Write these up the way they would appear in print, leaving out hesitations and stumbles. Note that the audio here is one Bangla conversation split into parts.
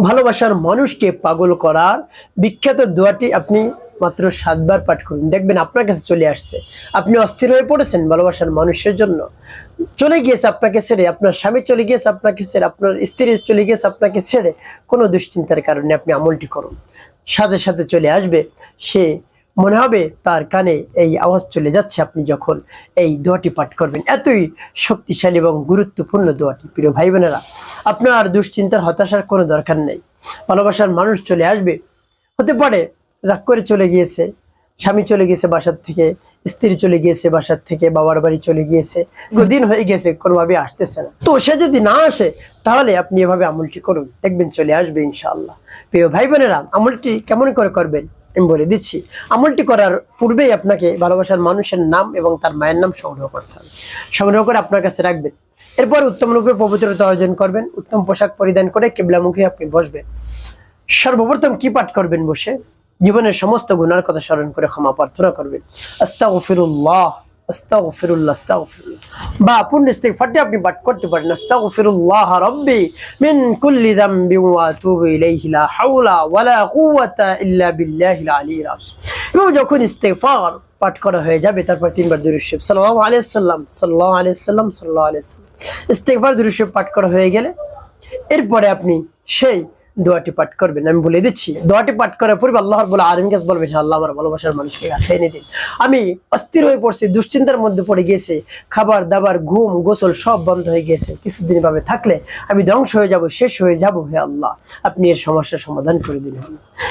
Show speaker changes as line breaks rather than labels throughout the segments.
ভালোবাসার মানুষকে পাগল করার বিখ্যাত দোয়াটি আপনি মাত্র 7 বার পাঠ করুন, দেখবেন আপনার কাছে চলে আসছে। আপনি অস্থির হয়ে পড়েছেন ভালোবাসার মানুষের জন্য, চলে গিয়েছে আপনাকে ছেড়ে, আপনার স্বামী চলে গিয়েছে আপনাকে ছেড়ে, আপনার স্ত্রী চলে গিয়েছে আপনাকে ছেড়ে, কোনো দুশ্চিন্তার কারণে আপনি আমলটি করুন, সাথে সাথে চলে আসবে। সে মনে হবে তার কানে এই আওয়াজ চলে যাচ্ছে আপনি যখন এই দোয়াটি পাঠ করবেন। এতই শক্তিশালী এবং গুরুত্বপূর্ণ দোয়াটি। প্রিয় ভাই বোনেরা, আপনার দুশ্চিন্তার হতাশার কোনো দরকার নেই। ভালোবাসার মানুষ চলে আসবে। হতে পারে রাগ করে চলে গিয়েছে, স্বামী চলে গিয়েছে বাসার থেকে, স্ত্রী চলে গিয়েছে বাসার থেকে, বাবার বাড়ি চলে গিয়েছে, দিন হয়ে গেছে, কোনোভাবে আসতেছে না। তো সে যদি না আসে তাহলে আপনি এভাবে আমলটি করুন, দেখবেন চলে আসবে ইনশাআল্লাহ। প্রিয় ভাই বোনেরা, আমলটি কেমন করে করবেন আমি বলে দিচ্ছি। আমলটি করার পূর্বেই আপনাকে ভালোবাসার মানুষের নাম এবং তার মায়ের নাম সংগ্রহ করতে হবে। সংগ্রহ করে আপনার কাছে রাখবেন। এরপর উত্তম রূপে পবিত্রতা অর্জন করবেন। উত্তম পোশাক পরিধান করে কিবলামুখী আপনি বসবেন। সর্বপ্রথম কি পাঠ করবেন? বসে জীবনের সমস্ত গুনার কথা স্মরণ করে ক্ষমা প্রার্থনা করবেন। আস্তাগফিরুল্লাহ, আস্তাগফিরুল্লাহ, আস্তাগফিরুল্লাহ। বা পূর্ণ ইস্তিগফারটি আপনি পাঠ করতে পারেন। আস্তাগফিরুল্লাহ রাব্বি মিন কুল্লি যামবি ওয়া আতুবু ইলাইহি লা হাওলা ওয়ালা কুওয়াতা ইল্লা বিল্লাহিল আলিয়্যিল আযীম। এবং যখন ইস্তিগফার পাঠ করা হয়ে যাবে তারপর 3 বার দুরূদ শরীফ সাল্লাল্লাহু আলাইহি ওয়াসাল্লাম, সাল্লাল্লাহু আলাইহি ওয়াসাল্লাম, সাল্লাল্লাহু আলাইহি ওয়াসাল্লাম। ইস্তিগফার দুরূদ শরীফ পাঠ করা হয়ে গেলে এরপরে আপনি সেই দোয়াটি পাঠ করবেন। আমি বলে দিচ্ছি, দোয়াটি পাঠ করার পূর্বে আল্লাহ রাব্বুল আলামিন কাছে বলবেন, আল্লাহ আমার ভালোবাসার মানুষকে কাছে এনে দিন। আমি অস্থির হয়ে পড়ছি, দুশ্চিন্তার মধ্যে পড়ে গিয়েছে, খাবার দাবার ঘুম গোসল সব বন্ধ হয়ে গেছে, কিছুদিন ভাবে থাকলে আমি ধ্বংস হয়ে যাব, শেষ হয়ে যাব। হে আল্লাহ, আপনি এর সমস্যার সমাধান করে দিন।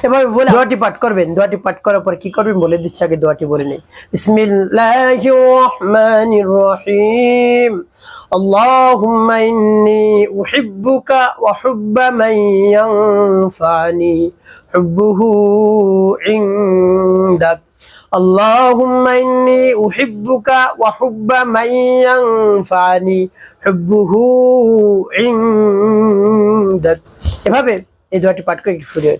এভাবে বলে দোয়াটি পাঠ করবেন। দোয়াটি পাঠ করার পর কি করবেন বলে দিচ্ছি, আগে দোয়াটি বলে নেই। বিসমিল্লাহির রহমানির রহিম। আল্লাহুম্মা ইন্নী উহিব্বুকা ওয়া হুব্বা মান ইয়ানফানি হুব্বুহু ইনদাক। আল্লাহুম্মা ইন্নী উহিব্বুকা ওয়া হুব্বা মান ইয়ানফানি হুব্বুহু ইনদাক। এভাবে এই দোয়াটি পাঠ করে একটু ফুরিয়ে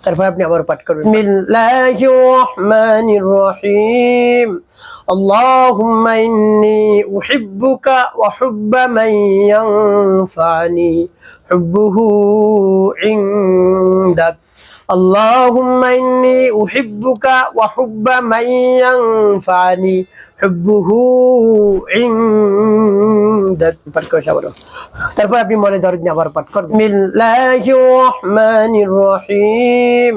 তারপর আপনি আবার পাঠ করবেন। বিসমিল্লাহির রহমানির রহিম। আল্লাহুম্মা ইন্নী উহিব্বুকা ওয়া হুব্বা মান ইয়ানফানি হুব্বুহু ইনদাক। আল্লাহুম্মা ইন্নী উহিব্বুকা ওয়া হুব্বা মান ইয়ানফানি হুব্বুহু ইনদাক। পাঠ করে আবার তারপর আপনি মনে ধরেন আবার পাঠ করবেন। বিসমিল্লাহির রহমানির রহিম।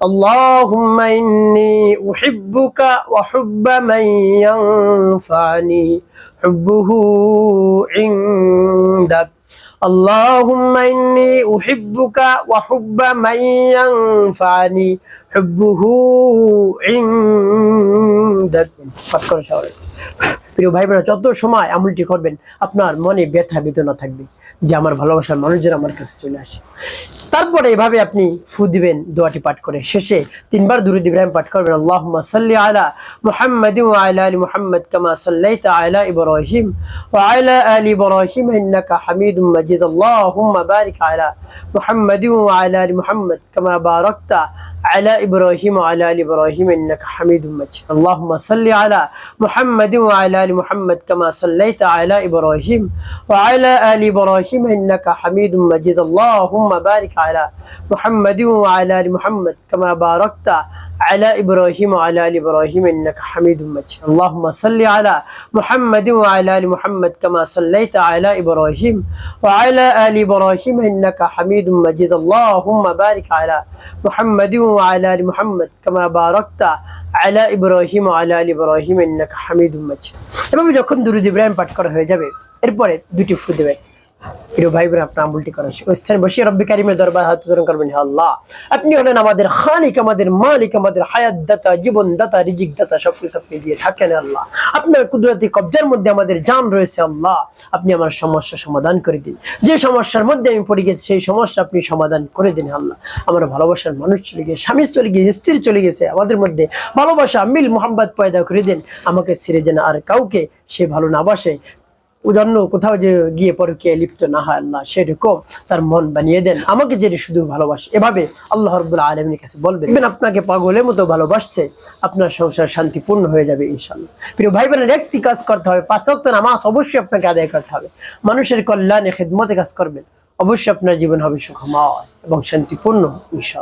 আল্লাহুম্মা ইন্নী উহিব্বুকা ওয়া হুব্বা মান ইয়ানফানি হুব্বুহু ইনদাক। আল্লাহুম্মা ইন্নী উহিব্বুকা ওয়া হুব্বা মান ইয়ানফানি হুব্বুহু ইনদাক। পাঠ করে সবাই। প্রিয় ভাই বোনেরা, যত সময় আমলটি করবেন আপনার মনে ব্যথা বেদনা থাকবে যে আমার ভালোবাসার মানুষজন আমার কাছে চলে আসে। তারপরে এভাবে আপনি ফু দিবেন দোয়াটি পাঠ করে। শেষে 3 বার দুরূদ ইব্রাহিম পাঠ করবেন। আল্লাহুম্মা সাল্লি আলা মুহাম্মাদ ওয়া আলা আলি মুহাম্মাদ কামা সাল্লাইতা আলা ইব্রাহিম ওয়া আলা আলি ইব্রাহিম ইন্নাকা হামিদুম মাজিদ। আল্লাহুম্মা বারিক আলা মুহাম্মাদ ওয়া আলা আলি মুহাম্মাদ কামা বারাকতা আলা ইব্রাহিম ওয়া আলা আলি ইব্রাহিম ইন্নাকা হামিদুম মাজিদ। আল্লাহুম্মা সাল্লি আলা মুহাম্মাদ ওয়া আলা আলি মুহাম্মাদ কামা সাল্লাইতা আলা ইব্রাহিম ওয়া আলা আলি ইব্রাহিম ইন্নাকা হামিদুম মাজিদ। আল্লাহুম্মা বারিক على محمد وعلى ال محمد كما باركت على ابراهيم وعلى ال ابراهيم انك حميد مجيد. اللهم صل على محمد وعلى ال محمد كما صليت على ابراهيم وعلى ال ابراهيم انك حميد مجيد. اللهم بارك على محمد وعلى ال محمد كما باركت على ابراهيم وعلى ال ابراهيم انك حميد مجيد. এভাবে যখন দুরূদ ইব্রাহিম পাঠ করা হয়ে যাবে এরপরে দুটি ফু দিবেন। প্রিয় ভাই বোনেরা, আপনার আমলটি করেন ওই স্থানে বসে রব্বি কারিমের দরবারে হাত উত্তোলন করবেন। হে আল্লাহ, আপনি হলেন আমাদের খালিক, আমাদের মালিক, আমাদের হায়াত দাতা, জীবন দাতা, রিজিক দাতা, সবকিছু আপনি দিয়ে থাকেন। আল্লাহ, আপনার কুদরতি কবজার মধ্যে আমাদের জান রয়েছে। আল্লাহ, আপনি আমার সমস্যা সমাধান করে দিন। যে সমস্যার মধ্যে আমি পড়ে গেছি সেই সমস্যা আপনি সমাধান করে দিন। আল্লাহ, আমার ভালোবাসার মানুষ চলে গেছে, স্বামী চলে গিয়েছে, স্ত্রী চলে গেছে, আমাদের মধ্যে ভালোবাসা মিল মোহাম্মদ পয়দা করে দিন। আমাকে ছেড়ে যেন আর কাউকে সে ভালো না বাসে, অন্য কোথাও যে গিয়ে পরকীয়ায় লিপ্ত না হয়, আল্লাহ সেরকম তার মন বানিয়ে দেন, আমাকে যে শুধু ভালোবাসে। এভাবে আল্লাহ রাব্বুল আলামিনের কাছে বলবেন, আপনাকে পাগলের মতো ভালোবাসছে, আপনার সংসার শান্তিপূর্ণ হয়ে যাবে ইনশাআল্লাহ। প্রিয় ভাই বোনের, একটি কাজ করতে হবে, 5 ওয়াক্ত নামাজ অবশ্যই আপনাকে আদায় করতে হবে। মানুষের কল্যাণে খিদমতে কাজ করবেন, অবশ্যই আপনার জীবন হবে সুখময় এবং শান্তিপূর্ণ ইনশাআল্লাহ।